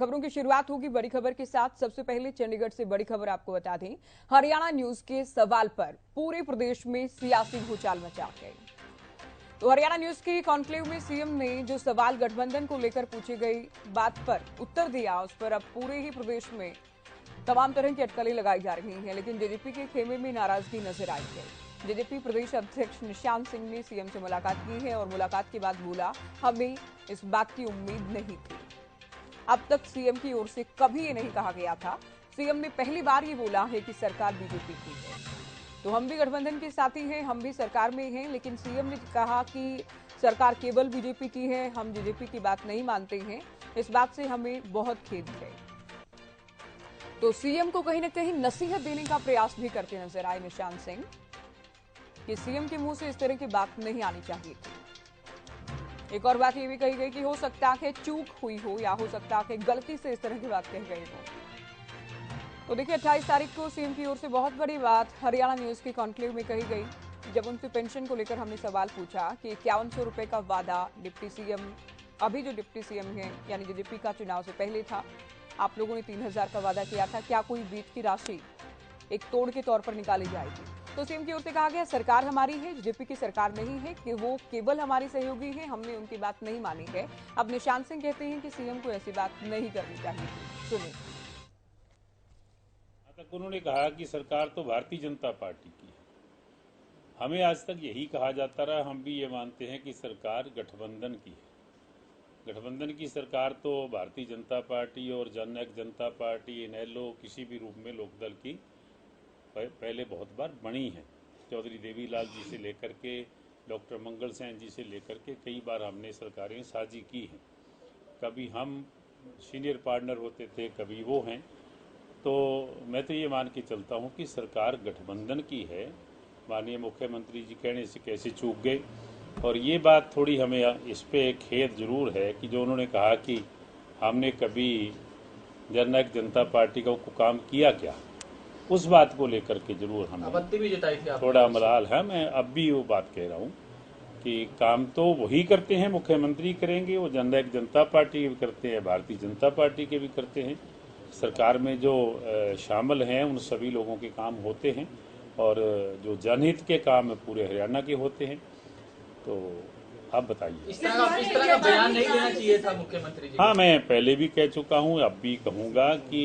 खबरों की शुरुआत होगी बड़ी खबर के साथ। सबसे पहले चंडीगढ़ से बड़ी खबर आपको बता दें। हरियाणा न्यूज के सवाल पर पूरे प्रदेश में सियासी भूचाल मचा गई। तो हरियाणा न्यूज की कॉन्क्लेव में सीएम ने जो सवाल गठबंधन को लेकर पूछी गई बात पर उत्तर दिया, उस पर अब पूरे ही प्रदेश में तमाम तरह की अटकलें लगाई जा रही हैं। लेकिन जेजेपी के खेमे में नाराजगी नजर आई है। जेजेपी प्रदेश अध्यक्ष निशांत सिंह ने सीएम से मुलाकात की है और मुलाकात के बाद बोला, हमें इस बात की उम्मीद नहीं थी। अब तक सीएम की ओर से कभी ये नहीं कहा गया था। सीएम ने पहली बार ये बोला है कि सरकार बीजेपी की है, तो हम भी गठबंधन के साथी हैं, हम भी सरकार में हैं। लेकिन सीएम ने कहा कि सरकार केवल बीजेपी की है, हम जेजेपी की बात नहीं मानते हैं। इस बात से हमें बहुत खेद है। तो सीएम को कहीं ना कहीं नसीहत देने का प्रयास भी करते नजर आए निशांत सिंह कि सीएम के मुंह से इस तरह की बात नहीं आनी चाहिए थी। एक और बात ये भी कही गई कि हो सकता है चूक हुई हो या हो सकता है गलती से इस तरह की बात कही गई हो। तो देखिए 28 तारीख को सीएम की ओर से बहुत बड़ी बात हरियाणा न्यूज की कॉन्क्लेव में कही गई, जब उनसे पेंशन को लेकर हमने सवाल पूछा कि 5100 रुपए का वादा डिप्टी सीएम, अभी जो डिप्टी सीएम है यानी जेजेपी का चुनाव से पहले था, आप लोगों ने 3000 का वादा किया था, क्या कोई बीच की राशि एक तोड़ के तौर पर निकाली जाएगी? तो सीएम की ओर से कहा गया सरकार हमारी है, जेजेपी की सरकार नहीं है, कि वो केवल हमारी सहयोगी है, हमने उनकी बात नहीं मानी है। अब निशांत सिंह कहते हैं कि सीएम को ऐसी बात नहीं करनी चाहिए थी। सुनिए। तक उन्होंने कहा कि सरकार तो भारतीय जनता पार्टी की है। हमें आज तक यही कहा जाता रहा, हम भी ये मानते हैं कि सरकार गठबंधन की है। गठबंधन की सरकार तो भारतीय जनता पार्टी और जननायक जनता पार्टी, इनेलो, किसी भी रूप में लोकदल की पहले बहुत बार बनी है। चौधरी देवीलाल जी से लेकर के डॉक्टर मंगल सेन जी से लेकर के कई बार हमने सरकारें साझी की हैं। कभी हम सीनियर पार्टनर होते थे, कभी वो हैं। तो मैं तो ये मान के चलता हूँ कि सरकार गठबंधन की है। माननीय मुख्यमंत्री जी कहने से कैसे चूक गए। और ये बात थोड़ी हमें इस पे खेद जरूर है कि जो उन्होंने कहा कि हमने कभी जननायक जनता पार्टी का काम किया क्या, उस बात को लेकर के जरूर हमें आपत्ति भी जताई थी, थोड़ा मलाल है। मैं अब भी वो बात कह रहा हूँ कि काम तो वही करते हैं, मुख्यमंत्री करेंगे, वो जननायक जनता पार्टी भी करते हैं, भारतीय जनता पार्टी के भी करते हैं। सरकार में जो शामिल हैं उन सभी लोगों के काम होते हैं और जो जनहित के काम पूरे हरियाणा के होते हैं। तो आप बताइए। इस तरह का बयान नहीं देना चाहिए था मुख्यमंत्री जी। हाँ, मैं पहले भी कह चुका हूँ, अब भी कहूँगा कि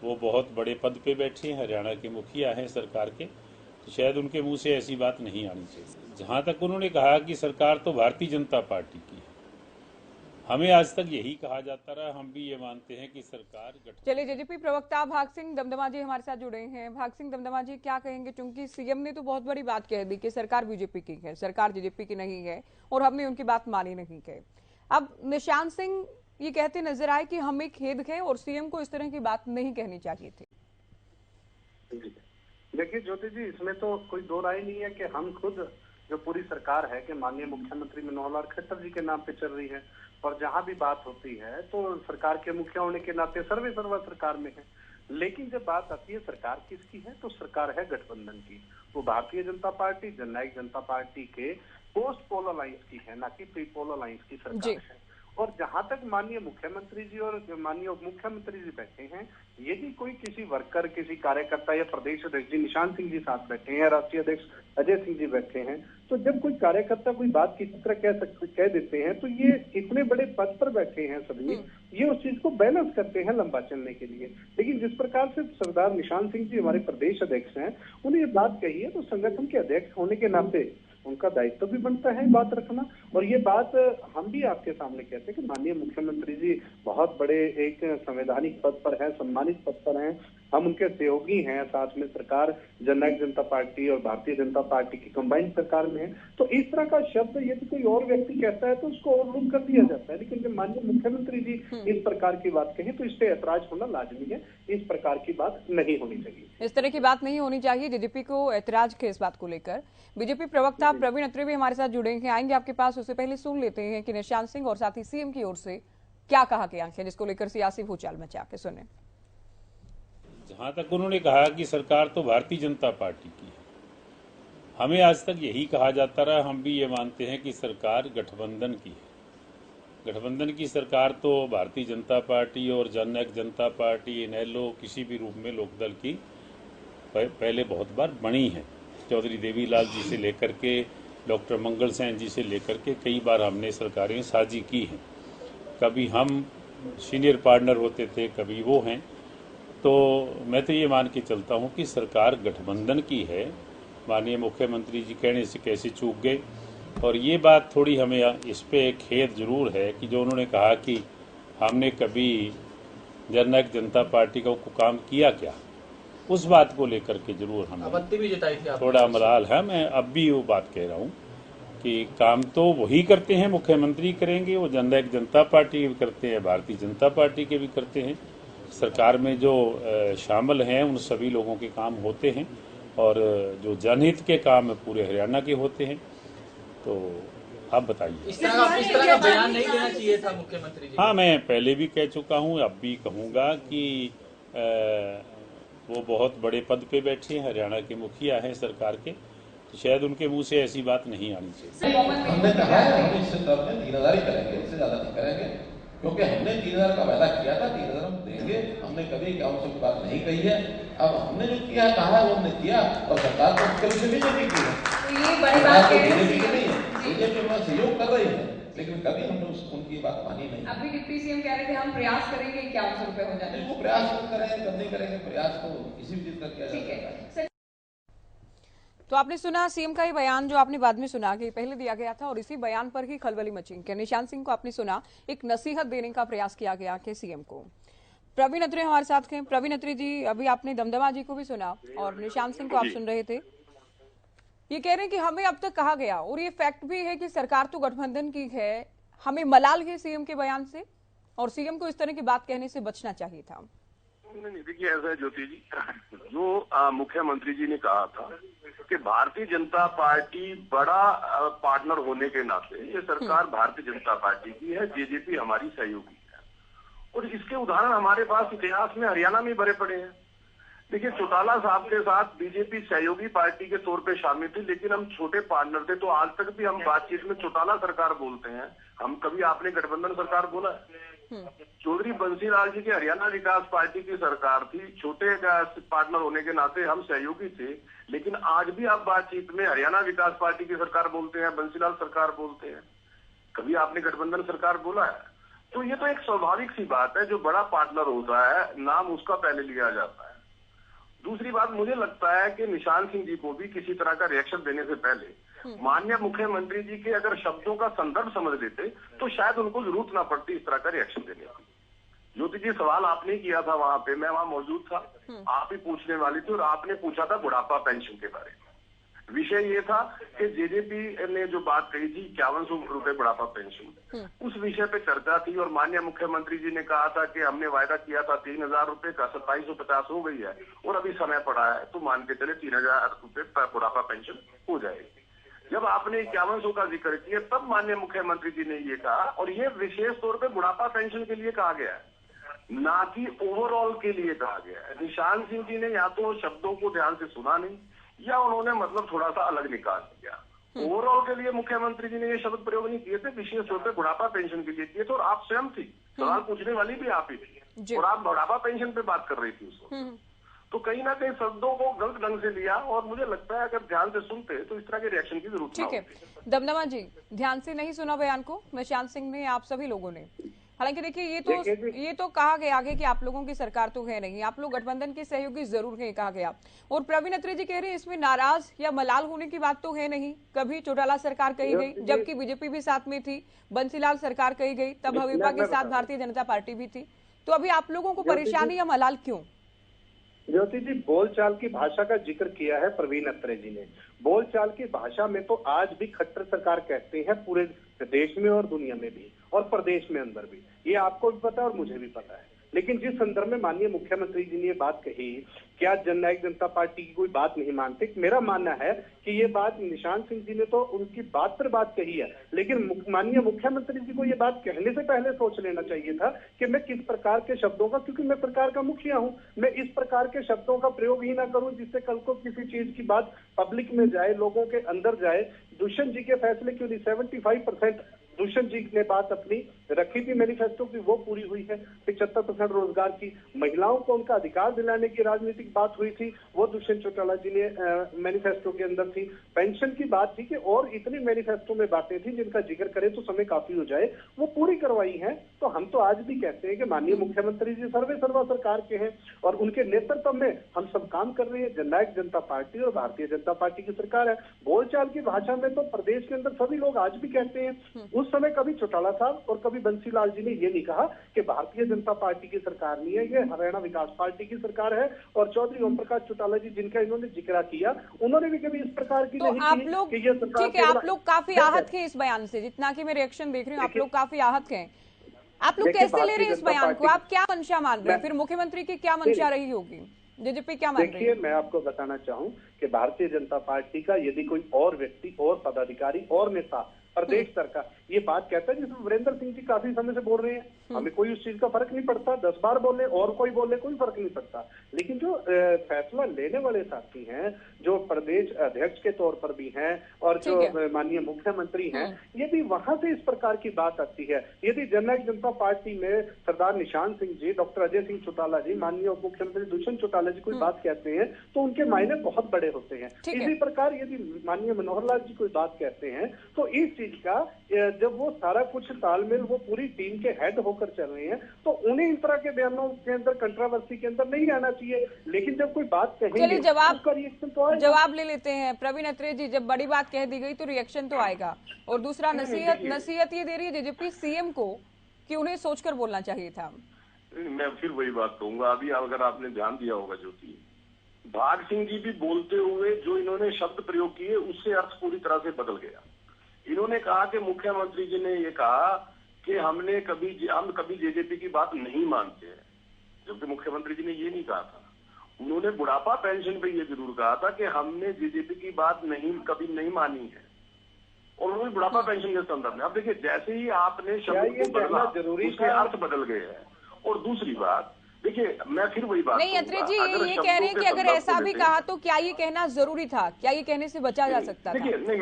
वो बहुत बड़े पद पे बैठे हैं, हरियाणा के मुखिया हैं सरकार के, तो शायद उनके मुंह से ऐसी बात नहीं आनी चाहिए। जहाँ तक उन्होंने कहा कि सरकार तो भारतीय जनता पार्टी की है, हमें आज तक यही कहा जाता रहा, हम भी ये मानते हैं कि सरकार चलिए, जेजेपी प्रवक्ता भाग सिंह दमदमा जी हमारे साथ जुड़े हैं। भाग सिंह दमदमा जी, क्या कहेंगे? क्योंकि सीएम ने तो बहुत बड़ी बात कह दी कि सरकार बीजेपी की है, सरकार जेजेपी की नहीं है और हमने उनकी बात मानी नहीं है। अब निशांत सिंह ये कहते नजर आए कि हमें खेद है और सीएम को इस तरह की बात नहीं कहनी चाहिए थी। देखिए ज्योति जी, इसमें तो कोई दो राय नहीं है कि हम खुद जो पूरी सरकार है कि माननीय मुख्यमंत्री मनोहर लाल खट्टर जी के नाम पे चल रही है और जहां भी बात होती है तो सरकार के मुखिया होने के नाते सर्वे सर्वा सरकार में है। लेकिन जब बात आती है सरकार किसकी है, तो सरकार है गठबंधन की। वो भारतीय जनता पार्टी, जननायक जनता पार्टी के पोस्ट पोल अलायंस की है, ना कि प्री पोल अलायंस की सरकार है। और जहां तक माननीय मुख्यमंत्री जी और माननीय उप मुख्यमंत्री जी बैठे हैं, यदि कोई किसी वर्कर, किसी कार्यकर्ता या प्रदेश अध्यक्ष जी निशांत सिंह जी साथ बैठे हैं, राष्ट्रीय अध्यक्ष अजय सिंह जी बैठे हैं, तो जब कोई कार्यकर्ता कोई बात किसी तरह कह देते हैं तो ये इतने बड़े पद पर बैठे हैं सभी, ये उस चीज को बैलेंस करते हैं लंबा चलने के लिए। लेकिन जिस प्रकार से सरदार निशांत सिंह जी हमारे प्रदेश अध्यक्ष हैं, उन्हें ये बात कही है, तो संगठन के अध्यक्ष होने के नाते उनका दायित्व भी बनता है बात रखना। और ये बात हम भी आपके सामने कहते हैं कि माननीय मुख्यमंत्री जी बहुत बड़े एक संवैधानिक पद पर हैं, सम्मानित पद पर हैं, हम उनके सहयोगी हैं, साथ में सरकार जननायक जनता पार्टी और भारतीय जनता पार्टी की कंबाइंड सरकार में है। तो इस तरह का शब्द यदि कोई और व्यक्ति कहता है तो उसको ओवरलुक कर दिया जाता है। लेकिन जब माननीय मुख्यमंत्री जी इस प्रकार की बात कहें तो इस पे ऐतराज होना लाजमी है। इस प्रकार की बात नहीं होनी चाहिए, इस तरह की बात नहीं होनी चाहिए। जेजेपी को ऐतराज के इस बात को लेकर बीजेपी प्रवक्ता प्रवीण अत्रे भी हमारे साथ जुड़े हैं, आएंगे आपके पास। उससे पहले सुन लेते हैं कि निशांत सिंह और साथ ही सीएम की ओर से क्या कहा गया है, जिसको लेकर सियासी भूचाल मचा के सुने। जहां तक उन्होंने कहा कि सरकार तो भारतीय जनता पार्टी की है, हमें आज तक यही कहा जाता रहा, हम भी ये मानते हैं कि सरकार गठबंधन की है। गठबंधन की सरकार तो भारतीय जनता पार्टी और जननायक जनता पार्टी, इनेलो किसी भी रूप में लोकदल की पहले बहुत बार बनी है। चौधरी देवीलाल जी से लेकर के डॉक्टर मंगल सेन जी से लेकर के कई बार हमने सरकारें साझी की हैं। कभी हम सीनियर पार्टनर होते थे, कभी वो हैं। तो मैं तो ये मान के चलता हूँ कि सरकार गठबंधन की है। माननीय मुख्यमंत्री जी कहने से कैसे चूक गए। और ये बात थोड़ी हमें इस पे खेद जरूर है कि जो उन्होंने कहा कि हमने कभी जननायक जनता पार्टी का काम किया क्या, उस बात को लेकर के जरूर हमें आपत्ति भी जताई थी आपने। थोड़ा मलाल है। मैं अब भी वो बात कह रहा हूँ कि काम तो वही करते हैं, मुख्यमंत्री करेंगे, वो जननायक जनता पार्टी के भी करते हैं, भारतीय जनता पार्टी के भी करते हैं। सरकार में जो शामिल हैं उन सभी लोगों के काम होते हैं और जो जनहित के काम पूरे हरियाणा के होते हैं। तो आप बताइए। इस तरह का बयान नहीं देना चाहिए था मुख्यमंत्री जी। हाँ, मैं पहले भी कह चुका हूँ, अब भी कहूँगा कि वो बहुत बड़े पद पे बैठे हैं, हरियाणा के मुखिया हैं सरकार के, तो शायद उनके मुंह से ऐसी बात नहीं आनी चाहिए। हमने कहा है हम इससे तब में 3000 ही करेंगे, इससे ज्यादा नहीं करेंगे, क्योंकि हमने 3000 का वादा किया था, 3000 हम देंगे। हमने कभी काउंसिल की बात नहीं कही है। अब हमने जो किया कहा है वो हमने किया और सरकार को कभी से बीजेपी की है, ये बड़ी बात है। बीजेपी की नहीं है, बीजेपी में सहयोग कर रही है, लेकिन कभी हमने उनकी बात मानी नहीं। अभी डिप्टी सीएम कह रहे थे हम प्रयास करेंगे 51 रुपए हो जाए। वो प्रयास करें कब नहीं करेंगे, प्रयास तो किसी भी चीज का किया जा सकता है। तो आपने सुना सीएम का ये बयान जो आपने बाद में सुना कि पहले दिया गया था और इसी बयान पर ही खलबली मची कि निशांत सिंह को आपने सुना एक नसीहत देने का प्रयास किया गया कि सीएम को। प्रवीण अत्री हमारे साथ हैं। प्रवीण अत्री जी, अभी आपने दमदमा जी को भी सुना और निशांत सिंह को आप सुन रहे थे। ये कह रहे हैं कि हमें अब तक कहा गया और ये फैक्ट भी है कि सरकार तो गठबंधन की है, हमें मलाल है सीएम के बयान से और सीएम को इस तरह की बात कहने से बचना चाहिए था। नहीं, देखिए ऐसा है ज्योति जी, जो मुख्यमंत्री जी ने कहा था कि भारतीय जनता पार्टी बड़ा पार्टनर होने के नाते ये सरकार भारतीय जनता पार्टी की है, जेजेपी हमारी सहयोगी है। और इसके उदाहरण हमारे पास इतिहास में हरियाणा में भरे पड़े हैं। देखिए, चौटाला साहब के साथ बीजेपी सहयोगी पार्टी के तौर पे शामिल थी, लेकिन हम छोटे पार्टनर थे। तो आज तक भी हम बातचीत में चौटाला सरकार बोलते हैं, हम कभी आपने गठबंधन सरकार बोला है? चौधरी बंसीलाल जी की हरियाणा विकास पार्टी की सरकार थी, छोटे पार्टनर होने के नाते हम सहयोगी थे, लेकिन आज भी आप बातचीत में हरियाणा विकास पार्टी की सरकार बोलते हैं, बंसीलाल सरकार बोलते हैं। कभी आपने गठबंधन सरकार बोला है? तो ये तो एक स्वाभाविक सी बात है, जो बड़ा पार्टनर होता है नाम उसका पहले लिया जाता है। दूसरी बात, मुझे लगता है कि निशांत सिंह जी को भी किसी तरह का रिएक्शन देने से पहले माननीय मुख्यमंत्री जी के अगर शब्दों का संदर्भ समझ लेते तो शायद उनको जरूरत ना पड़ती इस तरह का रिएक्शन देने की। ज्योति जी, सवाल आपने किया था वहां पे, मैं वहां मौजूद था, आप ही पूछने वाली थी और आपने पूछा था बुढ़ापा पेंशन के बारे में। विषय ये था कि जेजेपी ने जो बात कही थी 5100 रुपए बुढ़ापा पेंशन, उस विषय पे चर्चा थी और माननीय मुख्यमंत्री जी ने कहा था कि हमने वायदा किया था 3000 रुपए का, 2750 हो गई है और अभी समय पड़ा है तो मान के चले 3000 रुपए बुढ़ापा पेंशन हो जाएगी। जब आपने 5100 का जिक्र किया तब माननीय मुख्यमंत्री जी ने ये कहा, और ये विशेष तौर पे बुढ़ापा पेंशन के लिए कहा गया है, ना कि ओवरऑल के लिए कहा गया है। निशांत सिंह जी ने या तो शब्दों को ध्यान से सुना नहीं या उन्होंने मतलब थोड़ा सा अलग निकाल दिया। ओवरऑल के लिए मुख्यमंत्री जी ने ये शब्द प्रयोग नहीं किए थे, विशेष तौर पे बुढ़ापा पेंशन के लिए किए थे और आप स्वयं थी, सवाल पूछने वाली भी आप ही थी और आप बुढ़ापा पेंशन पे बात कर रही थी उस वक्त। तो कहीं ना कहीं शब्दों को गलत ढंग से लिया और मुझे लगता है अगर ध्यान से सुनते तो इस तरह के रिएक्शन की जरूरत नहीं होती। ठीक है दमदमा जी, ध्यान से नहीं सुना बयान को निशांत सिंह ने, आप सभी लोगों ने। हालांकि देखिए ये तो कहा गया आगे कि आप लोगों की सरकार तो है नहीं, आप लोग गठबंधन के सहयोगी जरूर हैं, कहा गया। और प्रवीण अत्री जी कह रहे हैं इसमें नाराज या मलाल होने की बात तो है नहीं। कभी चौटाला सरकार कही गई जबकि बीजेपी भी साथ में थी, बंसीलाल सरकार कही गई तब हवीपा के साथ भारतीय जनता पार्टी भी थी, तो अभी आप लोगों को परेशानी या मलाल क्यों? ज्योति जी, बोलचाल की भाषा का जिक्र किया है प्रवीण अत्री जी ने। बोलचाल की भाषा में तो आज भी खट्टर सरकार कहते हैं पूरे देश में और दुनिया में भी और प्रदेश में अंदर भी, ये आपको भी पता है और मुझे भी पता है। लेकिन जिस संदर्भ में माननीय मुख्यमंत्री जी ने ये बात कही, क्या जननायक जनता पार्टी की कोई बात नहीं मानते? मेरा मानना है कि ये बात निशांत सिंह जी ने तो उनकी बात पर बात कही है, लेकिन माननीय मुख्यमंत्री जी को ये बात कहने से पहले सोच लेना चाहिए था कि मैं किस प्रकार के शब्दों का, क्योंकि मैं सरकार का मुखिया हूं, मैं इस प्रकार के शब्दों का प्रयोग ही ना करूं जिससे कल को किसी चीज की बात पब्लिक में जाए, लोगों के अंदर जाए। दुष्यंत जी के फैसले क्यों नहीं, 75% दुष्यंत जी ने बात अपनी रखी थी मैनिफेस्टो की, वो पूरी हुई है। 75% रोजगार की, महिलाओं को उनका अधिकार दिलाने की राजनीतिक बात हुई थी, वो दुष्यंत चौटाला जी ने मैनिफेस्टो के अंदर थी। पेंशन की बात थी कि और इतनी मैनिफेस्टो में बातें थी जिनका जिक्र करें तो समय काफी हो जाए, वो पूरी करवाई है। तो हम तो आज भी कहते हैं कि माननीय मुख्यमंत्री जी सर्वे सर्वा सरकार के हैं और उनके नेतृत्व में हम सब काम कर रहे हैं। जननायक जनता पार्टी और भारतीय जनता पार्टी की सरकार है। बोलचाल की भाषा में तो प्रदेश के अंदर सभी लोग आज भी कहते हैं। उस समय कभी चौटाला साहब और कभी बंसीलाल जी ने ये नहीं कहा कि भारतीय जनता पार्टी की सरकार नहीं है, ये हरियाणा विकास पार्टी की सरकार है। और चौधरी ओम प्रकाश चौटाला जी जिनका इन्होंने जिक्र किया, उन्होंने भी कभी इस प्रकार की तो नहीं आप की लोग, कि ये सरकार ठीक है, आप लोग काफी आहत हैं इस बयान से, जितना कि मैं रिएक्शन देख रही हूँ आप लोग काफी आहत हैं। आप लोग कैसे ले रहे हैं इस बयान को? आप क्या मंशा मान रहे हैं? फिर मुख्यमंत्री की क्या मंशा रही होगी? जेजेपी क्या मान रही है? देखिए, मैं आपको बताना चाहूं कि भारतीय जनता पार्टी का यदि कोई और व्यक्ति और पदाधिकारी और नेता प्रदेश स्तर का ये बात कहता है, जिसमें वीरेंद्र सिंह जी काफी समय से बोल रहे हैं, हमें कोई उस चीज का फर्क नहीं पड़ता, 10 बार बोले और कोई बोले कोई फर्क नहीं पड़ता। लेकिन जो फैसला लेने वाले साथी हैं, जो प्रदेश अध्यक्ष के तौर पर भी हैं और जो माननीय मुख्यमंत्री हैं, यदि वहां से इस प्रकार की बात आती है, यदि जननायक जनता पार्टी में सरदार निशांत सिंह जी, डॉक्टर अजय सिंह चौटाला जी, माननीय उप मुख्यमंत्री दुष्यंत चौटाला जी कोई बात कहते हैं तो उनके मायने बहुत बड़े होते हैं। इसी प्रकार यदि माननीय मनोहर लाल जी कोई बात कहते हैं तो इस चीज का जब वो सारा कुछ तालमेल वो पूरी टीम के हेड होकर चल रहे हैं तो उन्हें इस तरह के बयानों के अंदर कंट्रोवर्सी के अंदर नहीं रहना चाहिए। लेकिन जब कोई बात कहेंगे उसका रिएक्शन तो आएगा। जवाब ले लेते हैं प्रवीण अत्रे जी, जब बड़ी बात कह दी गई तो रिएक्शन तो आएगा। और दूसरा नसीहत ये दे रही है जेजेपी सीएम को कि उन्हें सोचकर बोलना चाहिए था। मैं फिर वही बात कहूंगा, अभी अगर आपने ध्यान दिया होगा ज्योति, भाग सिंह जी भी बोलते हुए जो इन्होंने शब्द प्रयोग किए उससे अर्थ पूरी तरह से बदल गया। इन्होंने कहा कि मुख्यमंत्री जी ने ये कहा कि हम कभी जेजेपी की बात नहीं मानते हैं, जबकि मुख्यमंत्री जी ने ये नहीं कहा था। उन्होंने बुढ़ापा पेंशन पे ये जरूर कहा था कि हमने जेजेपी की बात कभी नहीं मानी है, और उन्होंने बुढ़ापा पेंशन के संदर्भ में। अब देखिए, जैसे ही आपने शब्द को बदला उसके अर्थ बदल गए हैं। और दूसरी बात देखिए, मैं फिर वही बात नहीं अत्रे जी, ये कह रहे हैं कि अगर ऐसा भी कहा तो क्या ये कहना जरूरी था? क्या ये कहने से बचा जा सकता था?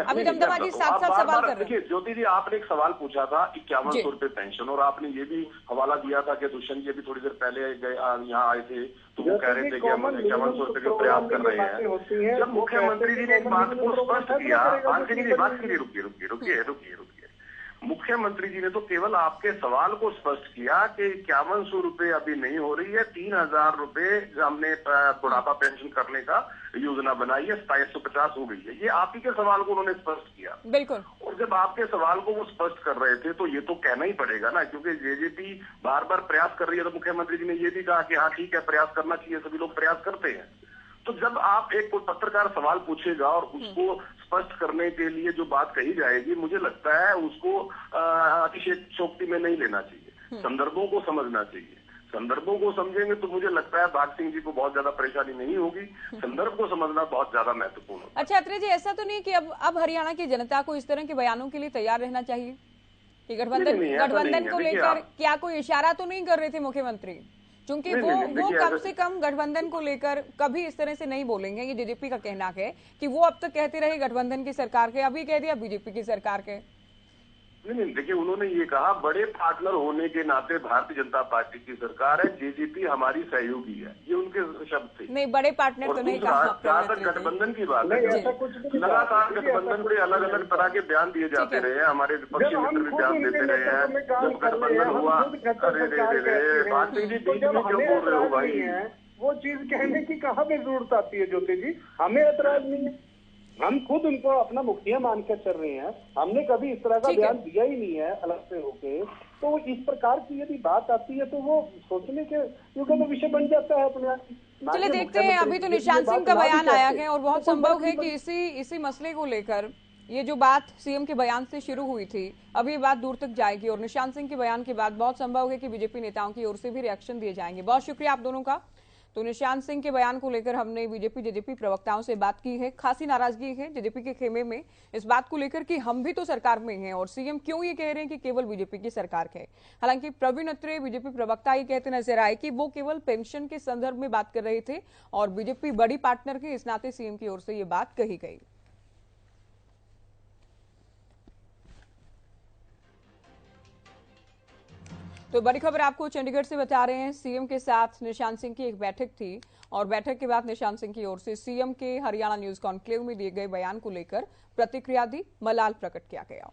अभी दमदमा जी साथ साथ सवाल कर रहे हैं। देखिए ज्योति जी, आपने एक सवाल पूछा था 5100 रुपए पेंशन, और आपने ये भी हवाला दिया था कि दुष्यंत जी भी थोड़ी देर पहले यहाँ आए थे तो वो कह रहे थे कि हम 5100 रुपए के प्रयास कर रहे हैं। जब मुख्यमंत्री जी ने एक बात को स्पष्ट किया, बात कीजिए, रुकिए। मुख्यमंत्री जी ने तो केवल आपके सवाल को स्पष्ट किया कि 5100 रुपए अभी नहीं हो रही है, 3000 रुपए हमने बुढ़ापा पेंशन करने का योजना बनाई है, 2750 हो गई है। ये आप ही के सवाल को उन्होंने स्पष्ट किया। बिल्कुल। और जब आपके सवाल को वो स्पष्ट कर रहे थे तो ये तो कहना ही पड़ेगा ना, क्योंकि जेजेपी बार बार प्रयास कर रही है। तो मुख्यमंत्री जी ने ये भी कहा कि हाँ ठीक है, प्रयास करना चाहिए, सभी लोग प्रयास करते हैं। तो जब आप एक कोई पत्रकार सवाल पूछेगा और उसको स्पष्ट करने के लिए जो बात कही जाएगी, मुझे लगता है उसको अतिशयोक्ति में नहीं लेना चाहिए, संदर्भों को समझना चाहिए। संदर्भों को समझेंगे तो मुझे लगता है भाग सिंह जी को बहुत ज्यादा परेशानी नहीं होगी। संदर्भ को समझना बहुत ज्यादा महत्वपूर्ण है। अच्छा अत्रे जी, ऐसा तो नहीं कि अब हरियाणा की जनता को इस तरह के बयानों के लिए तैयार रहना चाहिए कि गठबंधन को लेकर क्या कोई इशारा तो नहीं कर रहे थे मुख्यमंत्री? क्योंकि वो कम से कम गठबंधन को लेकर कभी इस तरह से नहीं बोलेंगे। ये जेजेपी का कहना है कि वो अब तक कहते रहे गठबंधन की सरकार के, अभी कह दिया बीजेपी की सरकार के। नहीं, देखिए उन्होंने ये कहा बड़े पार्टनर होने के नाते भारतीय जनता पार्टी की सरकार है, जेजेपी हमारी सहयोगी है, ये उनके शब्द थे। नहीं, बड़े पार्टनर तो नहीं कहा। जहाँ तक गठबंधन की बात है, लगातार गठबंधन पे अलग अलग तरह के बयान दिए जाते रहे हैं, हमारे विपक्षी मित्र भी बयान देते रहे हैं। जब गठबंधन हुआ, अरे भारतीय जी बीच में क्यों बोल रहे हो भाई? वो चीज कहने की कहाँ पे जरूरत आती है ज्योति जी? हमें ऐतराज नहीं है, हम खुद उनको अपना मुखिया मानकर चल रहे हैं, हमने कभी इस तरह का बयान दिया ही नहीं है अलग से होके। तो इस प्रकार की यदि बात आती है तो वो सोचने के युग में विषय बन जाता है अपने आप। चलिए देखते हैं, अभी तो निशांत सिंह का बयान आया है और बहुत संभव है कि इसी मसले को लेकर ये जो बात सीएम के बयान से शुरू हुई थी, अभी ये बात दूर तक जाएगी और निशांत सिंह के बयान के बाद बहुत संभव है कि बीजेपी नेताओं की ओर से भी रिएक्शन दिए जाएंगे। बहुत शुक्रिया आप दोनों का। तो निशांत सिंह के बयान को लेकर हमने बीजेपी जेजेपी प्रवक्ताओं से बात की है। खासी नाराजगी है जेजेपी के खेमे में इस बात को लेकर कि हम भी तो सरकार में हैं और सीएम क्यों ये कह रहे हैं कि केवल बीजेपी की सरकार है। हालांकि प्रवीण अत्रे बीजेपी प्रवक्ता ये कहते नजर आए कि वो केवल पेंशन के संदर्भ में बात कर रहे थे और बीजेपी बड़ी पार्टनर के, इस नाते सीएम की ओर से ये बात कही गई। तो बड़ी खबर आपको चंडीगढ़ से बता रहे हैं। सीएम के साथ निशान सिंह की एक बैठक थी और बैठक के बाद निशान सिंह की ओर से सीएम के हरियाणा न्यूज कॉन्क्लेव में दिए गए बयान को लेकर प्रतिक्रिया दी, मलाल प्रकट किया गया।